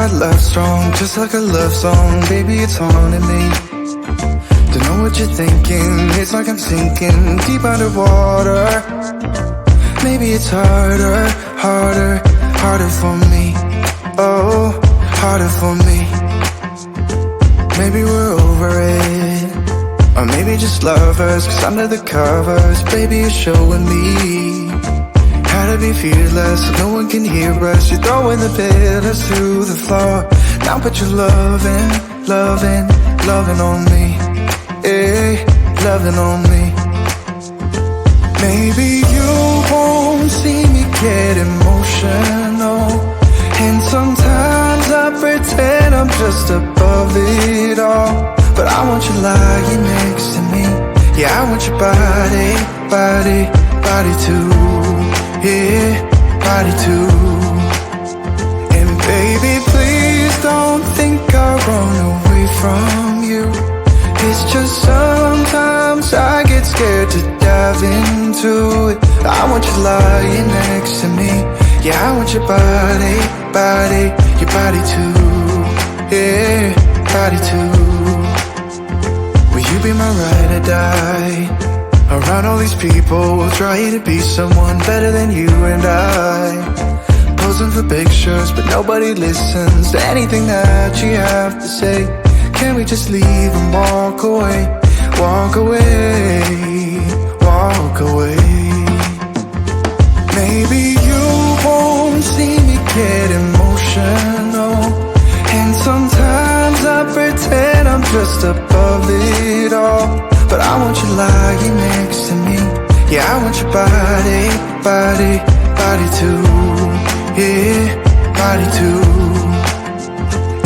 that love strong, just like a love song. Baby, it's haunting me. Don't know what you're thinking. It's like I'm sinking deep underwater. Maybe it's harder, harder, harder for me. Oh, harder for me. Maybe we're over it, or maybe just lovers, 'cause under the covers, baby, you're showing me how to be fearless so no one can hear us. You're throwing the pillars to the floor. Now put your loving, loving, loving on me. Yeah, loving on me. Maybe you won't see me get emotional, and sometimes I pretend I'm just above it all. But I want you lying next to me. Yeah, I want your body, body, body too. Yeah, body too. And baby, please don't think I'll run away from you. It's just sometimes I get scared to dive into it. I want you lying next to me. Yeah, I want your body, body, your body too. Yeah, body too. Will you be my ride or die? Around all these people, we'll try to be someone better than you and I. Posing for pictures, but nobody listens to anything that you have to say. Can we just leave and walk away? Walk away, walk away. Maybe you won't see me get emotional, and sometimes I pretend I'm just above it all. But I want you lying next to me. Yeah, I want your body, body, body too. Yeah, body too.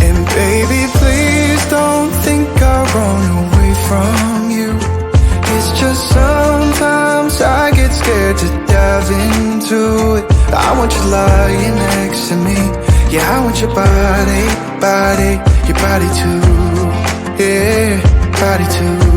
And baby, please don't think I'll run away from you. It's just sometimes I get scared to dive into it. I want you lying next to me. Yeah, I want your body, body, your body too. Yeah, body too.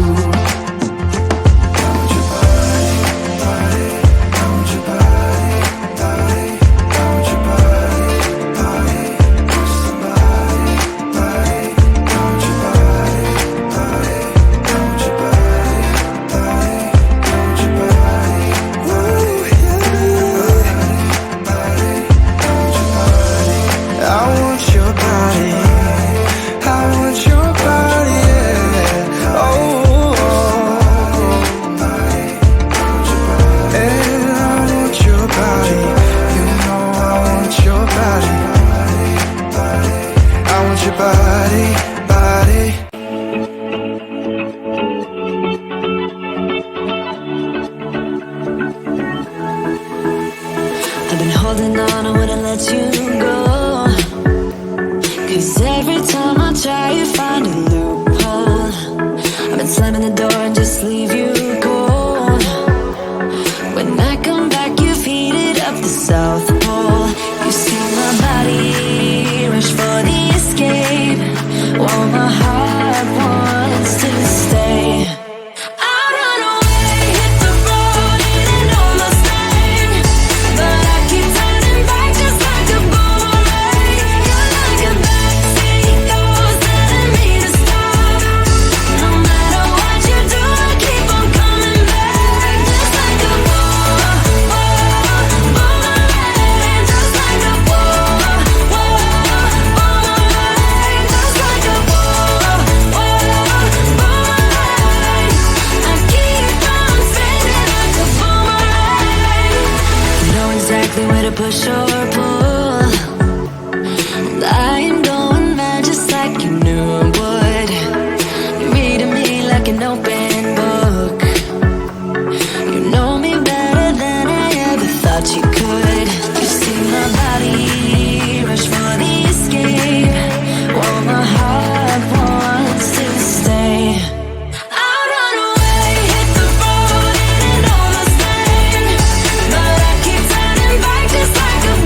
I've been holding on, I wouldn't let you go. 'Cause every time I try, you find a loophole. I've been slamming the door and just leave you cold. When I come back, you've heated up the South Pole. You see my body rush for the escape, while my heart wants to stay. Where to push or pull, and I am going mad just like you knew I would. You're reading me like an open book. You know me better than I ever thought you could. You see my body rush for the escape, while my heart wants to stay. Just like a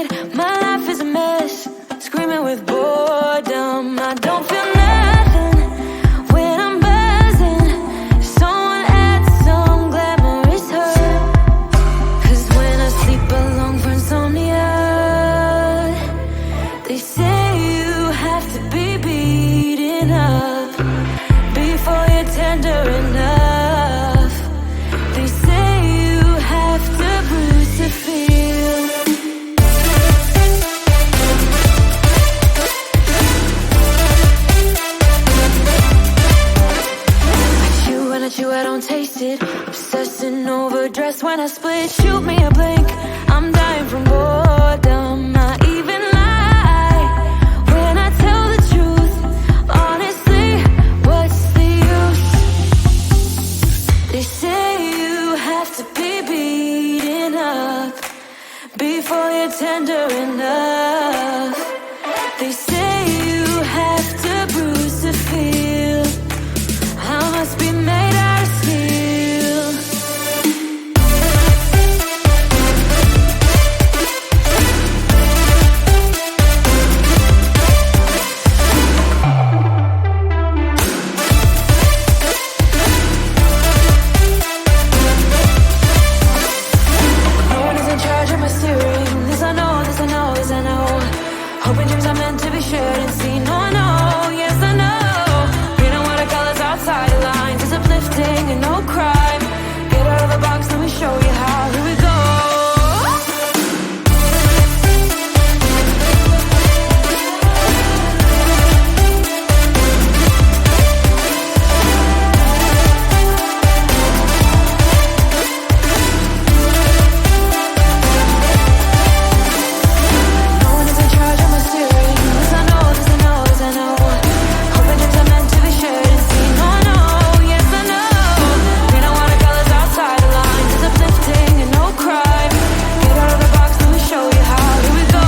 it. My life is a mess, screaming with boredom. I don't feel nothing when I'm buzzing. Someone add some glamorous hurt. 'Cause when I sleep alone for insomnia, they say you have to be beaten up before you're tender enough. They say you have to bruise to feel. I chew, I don't taste it. Obsessing over dress when I split. Shoot me a blink, I'm dying from boredom. I even lie when I tell the truth. Honestly, what's the use? They say you have to be beaten up before you're tender enough. They say you have to bruise to feel. I must be made out of steel. No one is in charge of my steering. This I know, this I know, this I know. Hoping dreams are meant to be shared and seen. No, I know, yes I know. Painting watercolors outside the lines. It's uplifting and no crime. Get out of the box, let me show you how. Here we go. No one is in charge of my steering. This I know, this I know, this I know. Hoping dreams are meant to be shared and seen. No, I know, yes I know. Painting watercolors outside the lines. It's uplifting and no crime. Get out of the box, let me show you how. Here we go.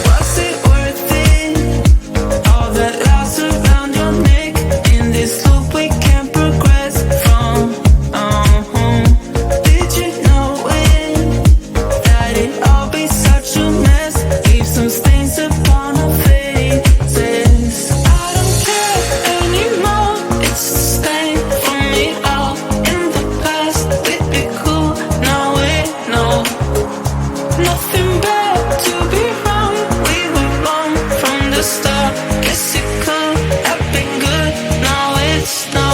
Was it worth it? All that loss around your neck. In this loop we can't progress from. Did you know it? That it all be such a mess. Leave some stains upon our faces. I don't care anymore. It's a stain from me all in the past. We'd be cool, now we know. Nothing bad to be wrong. We were wrong from the start. Guess it could have been good. Now it's not.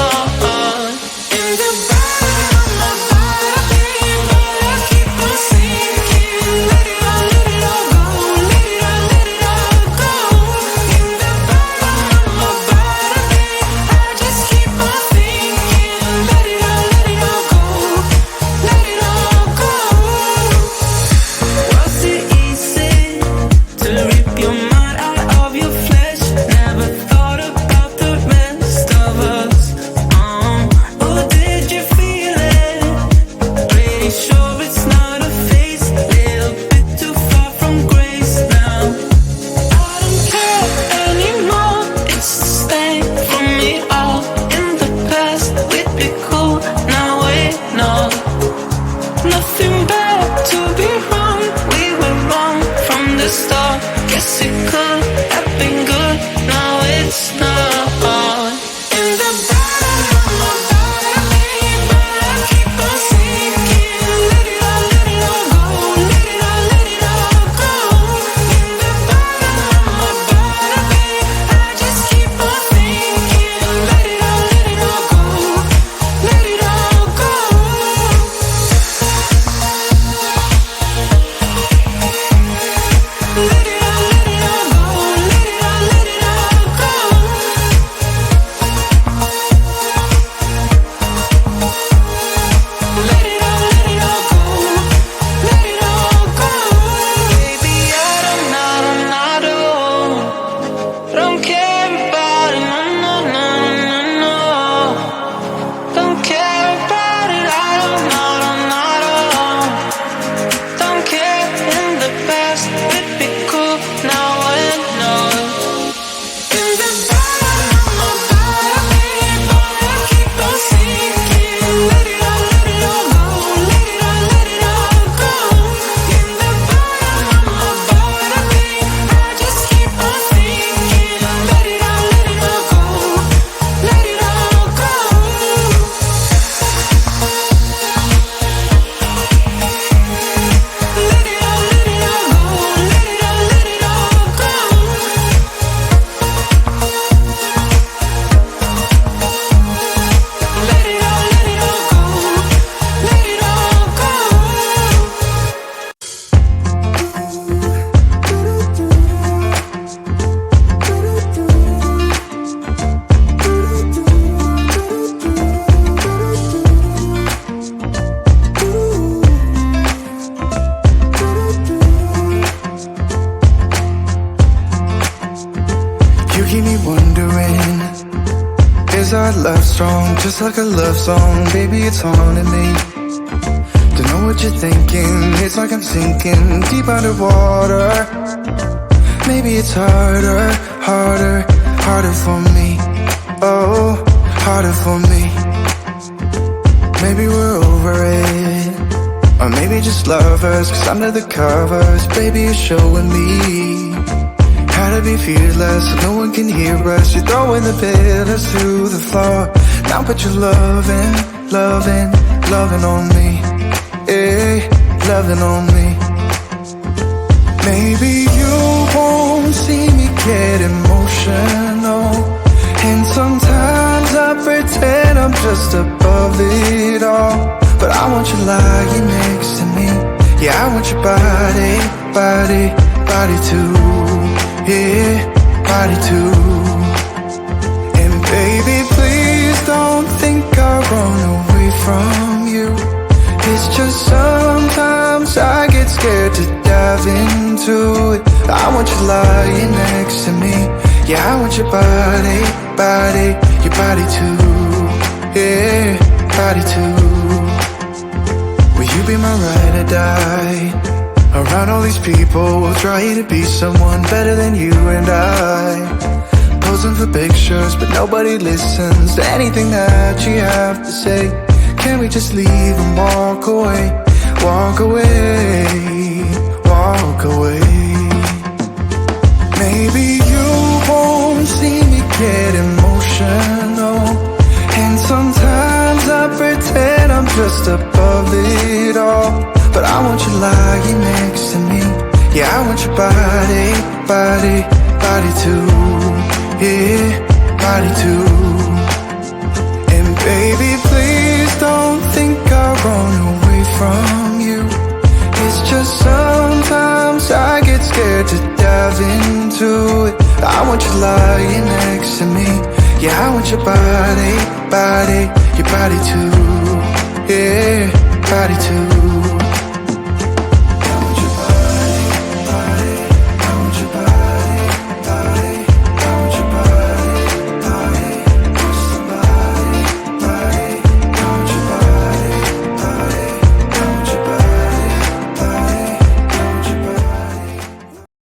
In the bottom of my body, but I keep on sinking. Let it all go. Let it all go. In the bottom of my body, I just keep on thinking. Let it all go. Let it all go. Was it easy to rip your mind out of your flesh? keep me wondering, is our love strong, just like a love song? Baby, it's haunting me. Don't know what you're thinking, it's like I'm sinking deep underwater. Maybe it's harder, harder, harder for me. Oh, harder for me. Maybe we're over it, or maybe just lovers, cause under the covers, baby, you're showing me how to be fearless, so no one can hear us. You're throwing the pillars through the floor. Now put your loving, loving, loving on me. Hey, loving on me. Maybe you won't see me get emotional, and sometimes I pretend I'm just above it all. But I want you lying next to me. Yeah, I want your body, body, body too. Yeah, body too. And baby, please don't think I'll run away from you. It's just sometimes I get scared to dive into it. I want you lying next to me. Yeah, I want your body, body, your body too. Yeah, body too. Will you be my ride or die? Around all these people, we'll try to be someone better than you and I. Posing for pictures, but nobody listens to anything that you have to say. Can we just leave and walk away? Walk away, walk away. Maybe you won't see me get emotional, and sometimes I pretend I'm just above it all. But I want you lying next to me. Yeah, I want your body, body, body too. Yeah, body too. And baby, please don't think I'll run away from you. It's just sometimes I get scared to dive into it. I want you lying next to me. Yeah, I want your body, body, your body too. Yeah, body too.